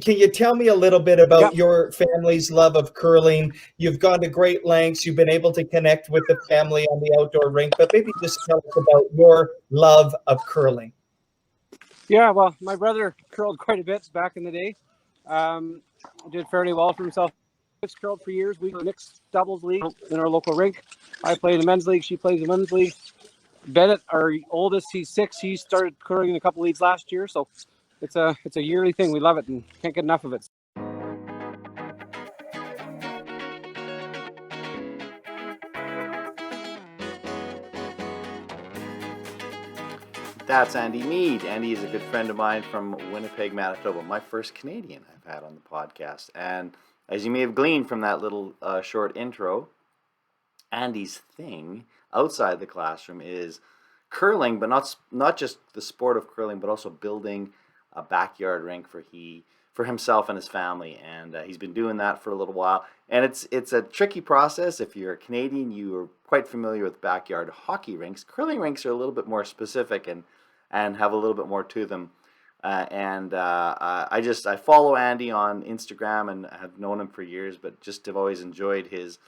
Can you tell me a little bit about Yep. your family's love of curling? You've gone to great lengths. You've been able to connect with the family on the outdoor rink, but maybe just tell us about your love of curling. Yeah, well, my brother curled quite a bit back in the day. Did fairly well for himself. He's curled for years. We mixed doubles league in our local rink. I play in the men's league. She plays the men's league. Bennett, our oldest, he's 6. He started curling in a couple leagues last year, so it's a yearly thing. We love it and can't get enough of it. That's Andy Mead. Andy is a good friend of mine from Winnipeg, Manitoba, my first Canadian I've had on the podcast. And as you may have gleaned from that little short intro, Andy's thing outside the classroom is curling, but not just the sport of curling, but also building a backyard rink for himself and his family. And he's been doing that for a little while. And it's a tricky process. If you're a Canadian, you are quite familiar with backyard hockey rinks. Curling rinks are a little bit more specific and have a little bit more to them. I follow Andy on Instagram and have known him for years, but just have always enjoyed his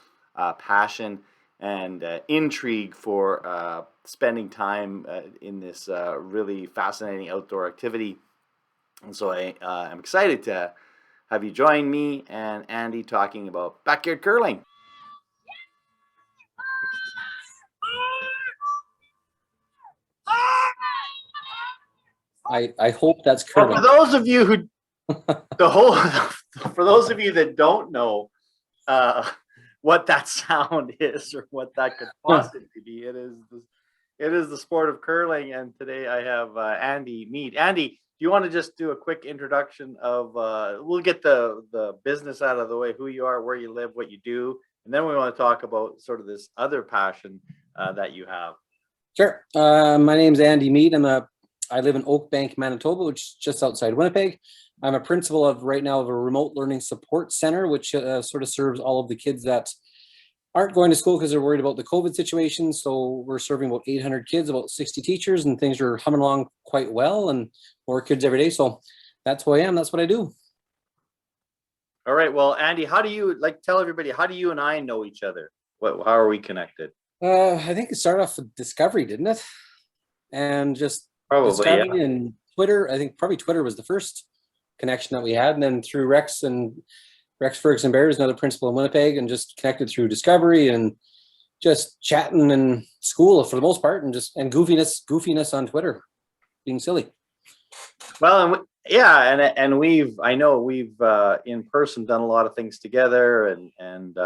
passion and intrigue for spending time in this really fascinating outdoor activity. And so I'm excited to have you join me and Andy talking about backyard curling. I hope that's curling. For those of you who for those of you that don't know what that sound is or what that could possibly be, it is the sport of curling. And today I have Andy Mead. Andy, do you want to just do a quick introduction of? We'll get the business out of the way, who you are, where you live, what you do, and then we want to talk about sort of this other passion that you have. Sure. My name's Andy Mead. I live in Oakbank, Manitoba, which is just outside Winnipeg. I'm a principal right now of a remote learning support center, which sort of serves all of the kids that aren't going to school because they're worried about the COVID situation. So we're serving about 800 kids, about 60 teachers, and things are humming along quite well, and more kids every day. So that's who I am. That's what I do. All right. Well, Andy, how do you tell everybody, how do you and I know each other? How are we connected? I think it started off with Discovery, didn't it? And just Probably, Discovery yeah. and Twitter. I think probably Twitter was the first connection that we had, and then through Rex Ferguson Bear is another principal in Winnipeg, and just connected through Discovery and just chatting in school for the most part, and goofiness on Twitter, being silly. Well, and we've in person done a lot of things together, and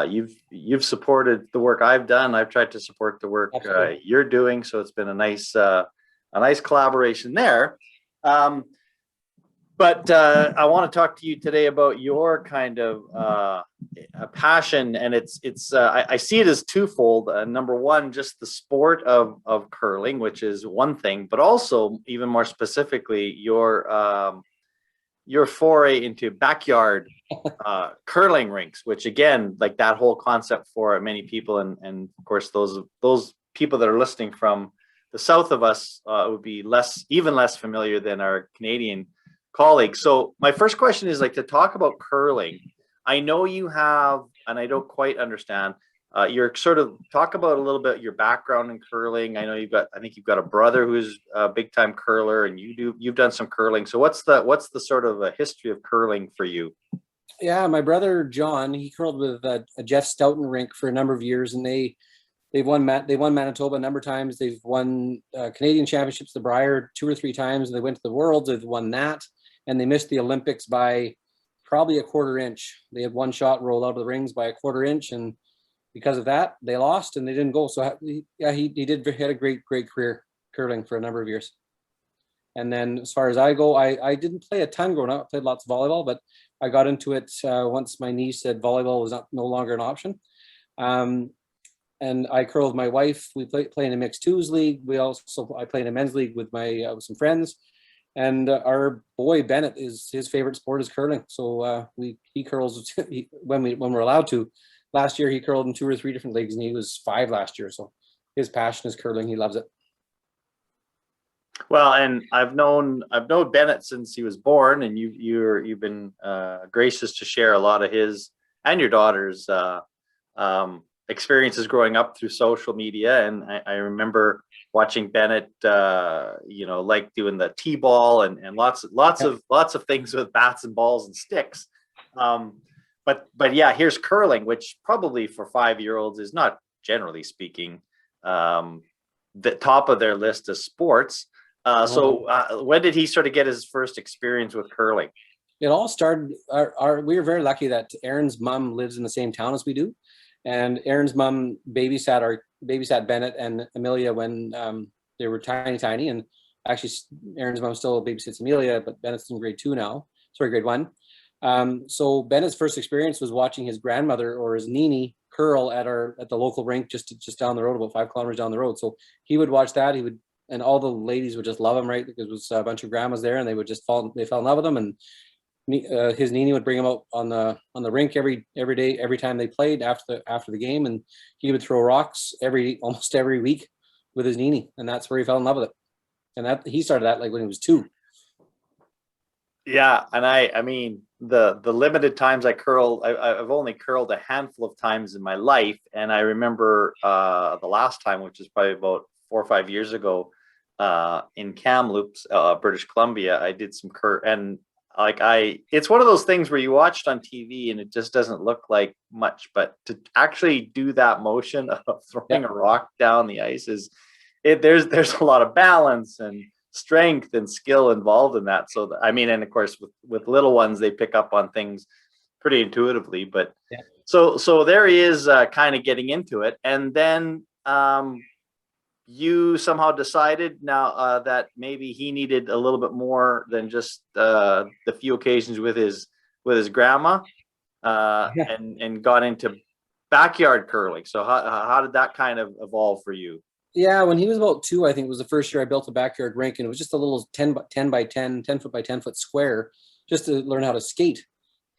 you've supported the work I've done. I've tried to support the work you're doing, so it's been a nice collaboration there. But I want to talk to you today about your kind of passion, and I see it as twofold. Number one, just the sport of curling, which is one thing, but also even more specifically your foray into backyard curling rinks, which again, like that whole concept for many people, and of course those people that are listening from the south of us would be even less familiar than our Canadian colleagues. So my first question is to talk about curling. I know you have, and I don't quite understand. You're sort of talk about a little bit your background in curling. I know I think you've got a brother who's a big time curler, and you've done some curling. So what's the sort of a history of curling for you? Yeah, my brother John, he curled with a Jeff Stoughton rink for a number of years, and they won Manitoba a number of times. They've won Canadian championships, the Brier, 2 or 3 times, and they went to the Worlds. They've won that, and they missed the Olympics by probably a quarter inch. They had one shot roll out of the rings by a quarter inch, and because of that, they lost and they didn't go. So he had a great career curling for a number of years. And then as far as I go, I didn't play a ton growing up. I played lots of volleyball, but I got into it once my niece said volleyball was no longer an option. And I curled with my wife. We play in a mixed twos league. I play in a men's league with with some friends. And our boy Bennett, his favorite sport is curling. So he curls when we're allowed to. Last year he curled in 2 or 3 different leagues, and he was 5 last year. So his passion is curling. He loves it. Well, and I've known Bennett since he was born, and you've been gracious to share a lot of his and your daughter's experiences growing up through social media. And I remember watching Bennett, like doing the t-ball and lots of things with bats and balls and sticks. But yeah, here's curling, which probably for 5-year-olds is not, generally speaking, the top of their list of sports. So when did he sort of get his first experience with curling? It all started, we were very lucky that Aaron's mom lives in the same town as we do. And Aaron's mom babysat Bennett and Amelia when they were tiny. And actually, Aaron's mom still babysits Amelia, but Bennett's in grade 2 now. Sorry, grade 1. So Bennett's first experience was watching his grandmother or his Nini curl at the local rink just down the road, about 5 kilometers down the road. So he would watch that. And all the ladies would just love him, right? Because it was a bunch of grandmas there, and they fell in love with him. And his Nini would bring him out on the rink every day, every time they played after the game, and he would throw rocks almost every week with his Nini, and that's where he fell in love with it. And that he started that like when he was 2. Yeah, and I mean the limited times I curled, I've only curled a handful of times in my life, and I remember the last time, which is probably about 4 or 5 years ago, in Kamloops, British Columbia, I did some and it's one of those things where you watch it on TV and it just doesn't look like much, but to actually do that motion of throwing a rock down the ice there's a lot of balance and strength and skill involved in that. So I mean, and of course with little ones, they pick up on things pretty intuitively, but so there he is, kind of getting into it. And then you somehow decided now that maybe he needed a little bit more than just the few occasions with his grandma, and got into backyard curling. So how did that kind of evolve for you? Yeah, when he was about 2, I think it was the first year I built a backyard rink, and it was just a little 10 by 10 foot by 10 foot square, just to learn how to skate.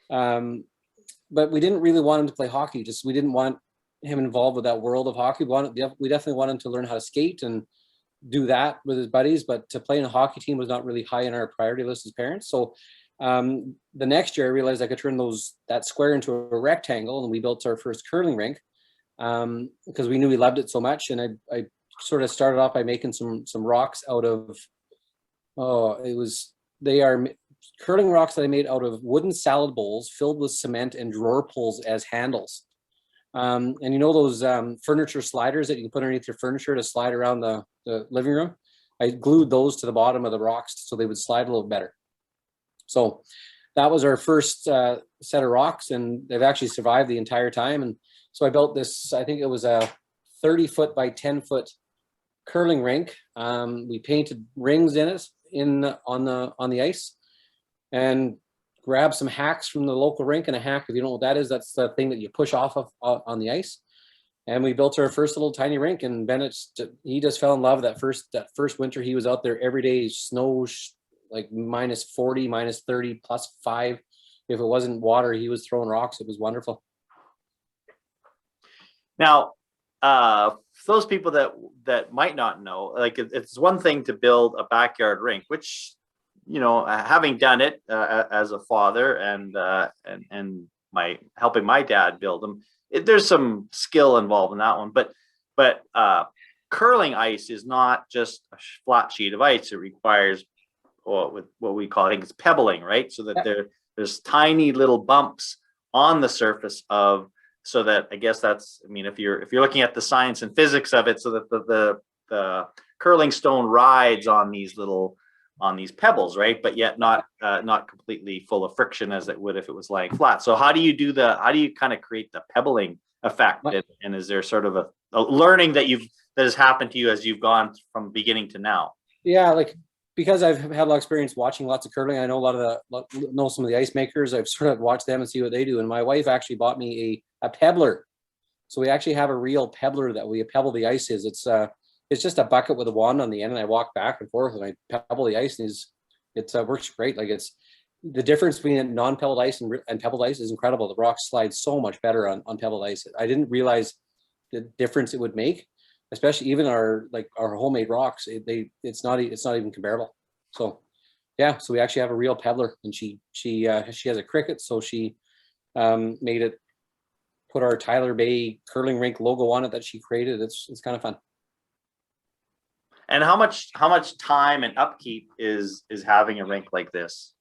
But we didn't really want him to play hockey. We didn't want him involved with that world of hockey. We definitely wanted him to learn how to skate and do that with his buddies, but to play in a hockey team was not really high in our priority list as parents. So the next year I realized I could turn that square into a rectangle, and we built our first curling rink because we knew he loved it so much. And I sort of started off by making some rocks out of, they are curling rocks that I made out of wooden salad bowls filled with cement and drawer pulls as handles. And you know those furniture sliders that you can put underneath your furniture to slide around the living room? I glued those to the bottom of the rocks so they would slide a little better. So that was our first set of rocks, and they've actually survived the entire time. And so I built this, I think it was a 30 foot by 10 foot curling rink. We painted rings in it on the ice, and grabbed some hacks from the local rink. And a hack, if you don't know what that is, that's the thing that you push off of on the ice. And we built our first little tiny rink. And Bennett, he just fell in love that first winter. He was out there every day, snow like -40, -30, +5. If it wasn't water, he was throwing rocks. It was wonderful. Now, for those people that might not know, like it's one thing to build a backyard rink, which, you know, having done it as a father and helping my dad build them, there's some skill involved in that one. But curling ice is not just a flat sheet of ice. It requires what we call, I think it's pebbling, right? So that there's tiny little bumps on the surface so that, I guess that's, I mean, if you're looking at the science and physics of it, so that the curling stone rides on these pebbles, right? But yet not completely full of friction as it would if it was laying flat. So how do you kind of create the pebbling effect? And is there sort of a learning that has happened to you as you've gone from beginning to now? Yeah, because I've had a lot of experience watching lots of curling, I know know some of the ice makers. I've sort of watched them and see what they do. And my wife actually bought me a pebbler. So we actually have a real pebbler that we pebble the ice is. It's just a bucket with a wand on the end, and I walk back and forth and I pebble the ice, and it works great. Like, it's the difference between non-pebbled ice and pebbled ice is incredible. The rocks slide so much better on pebbled ice. I didn't realize the difference it would make. especially even our homemade rocks, it's not even comparable. So yeah, so we actually have a real pebbler, and she has a cricket, so she made it, put our Tyler Bay curling rink logo on it that she created. It's kind of fun. And how much time and upkeep is having a rink like this?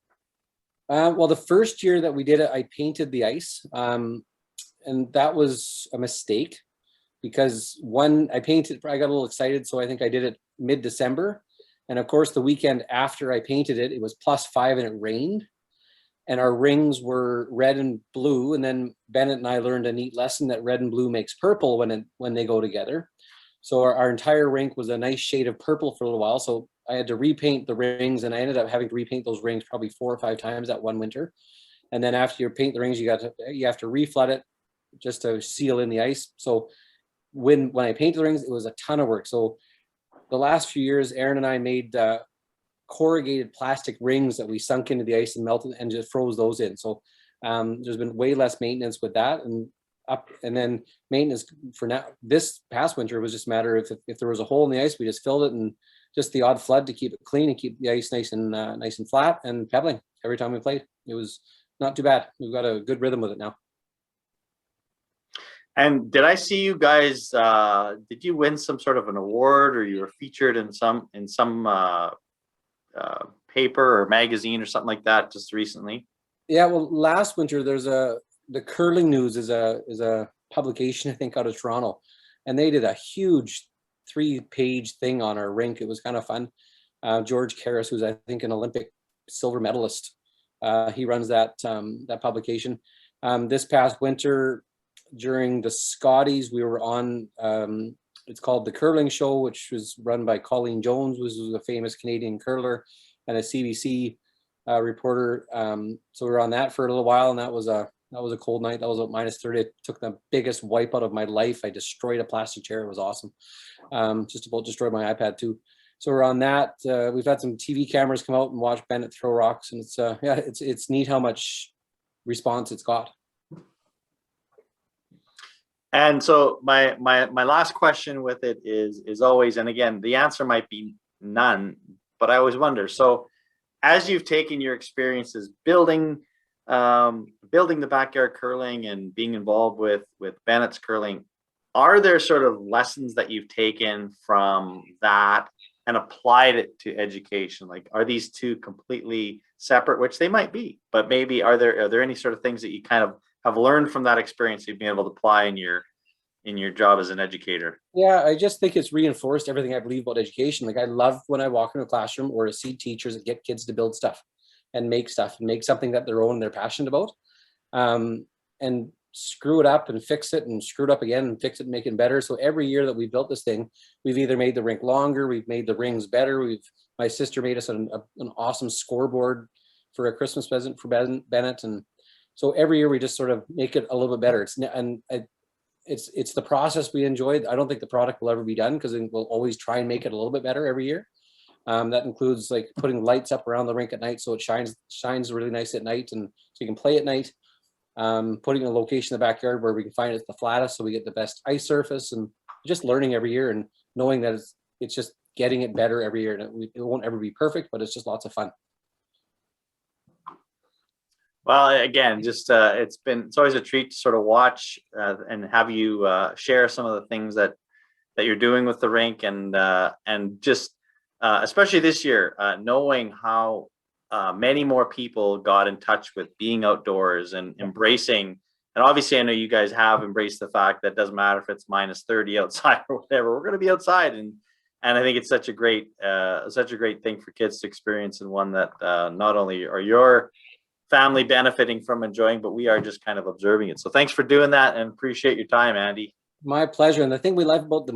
Well, the first year that we did it, I painted the ice, and that was a mistake because I got a little excited, so I think I did it mid-December, and of course the weekend after I painted it, it was +5 and it rained, and our rings were red and blue, and then Bennett and I learned a neat lesson that red and blue makes purple when they go together. So our entire rink was a nice shade of purple for a little while. So I had to repaint the rings, and I ended up having to repaint those rings probably 4 or 5 times that one winter. And then after you paint the rings, you have to reflood it just to seal in the ice. So when I painted the rings, it was a ton of work. So the last few years, Aaron and I made corrugated plastic rings that we sunk into the ice and melted and just froze those in. So there's been way less maintenance with that, and then maintenance for now. This past winter was just a matter of if there was a hole in the ice, we just filled it, and just the odd flood to keep it clean and keep the ice nice and flat, and pebbling every time we played. It was not too bad. We've got a good rhythm with it now. And did I see you guys? Did you win some sort of an award, or you were featured in some paper or magazine or something like that just recently? Yeah, well, last winter the Curling News is a publication, I think, out of Toronto, and they did a huge 3-page thing on our rink. It was kind of fun. George Karras, who's I think an Olympic silver medalist, he runs that publication. This past winter during the Scotties, we were on. It's called The Curling Show, which was run by Colleen Jones, who was a famous Canadian curler and a CBC reporter. So we were on that for a little while, and that was a cold night. That was at -30. I took the biggest wipe out of my life. I destroyed a plastic chair. It was awesome. Just about destroyed my iPad too. So we're on that. We've had some TV cameras come out and watch Bennett throw rocks, and it's neat how much response it's got. And so my last question with it is always, and again, the answer might be none, but I always wonder. So as you've taken your experiences building the backyard curling and being involved with Bennett's curling, are there sort of lessons that you've taken from that and applied it to education? Like, are these two completely separate, which they might be, but maybe are there any sort of things that you kind of have learned from that experience you've been able to apply in your job as an educator? Yeah, I just think it's reinforced everything I believe about education. Like, I love when I walk into a classroom or to see teachers that get kids to build stuff and make something that they're passionate about, and screw it up and fix it and screw it up again and fix it and make it better. So every year that we built this thing, we've either made the rink longer, we've made the rings better. My sister made us an awesome scoreboard for a Christmas present for Bennett, and so every year we just sort of make it a little bit better. It's the process we enjoy. I don't think the product will ever be done, because we'll always try and make it a little bit better every year. That includes like putting lights up around the rink at night so it shines really nice at night, and so you can play at night. Putting a location in the backyard where we can find it's the flattest so we get the best ice surface, and just learning every year and knowing that it's just getting it better every year. And it won't ever be perfect, but it's just lots of fun. Well, again, just it's always a treat to sort of watch and have you share some of the things that you're doing with the rink, and just especially this year, knowing how many more people got in touch with being outdoors and embracing. And obviously, I know you guys have embraced the fact that it doesn't matter if it's -30 outside or whatever, we're going to be outside. And I think it's such a great thing for kids to experience, and one that not only are your family benefiting from enjoying, but we are just kind of observing it. So thanks for doing that, and appreciate your time, Andy. My pleasure. And the thing I love about it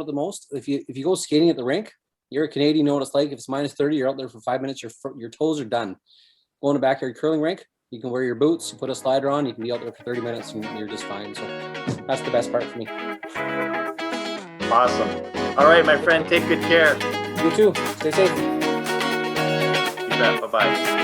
the most, if you go skating at the rink, you're a Canadian, you know what it's like. If it's -30, you're out there for 5 minutes, your toes are done. Go in a backyard curling rink, you can wear your boots, you put a slider on, you can be out there for 30 minutes and you're just fine. So that's the best part for me. Awesome. All right, my friend, take good care. You too. Stay safe. You bet. Bye-bye.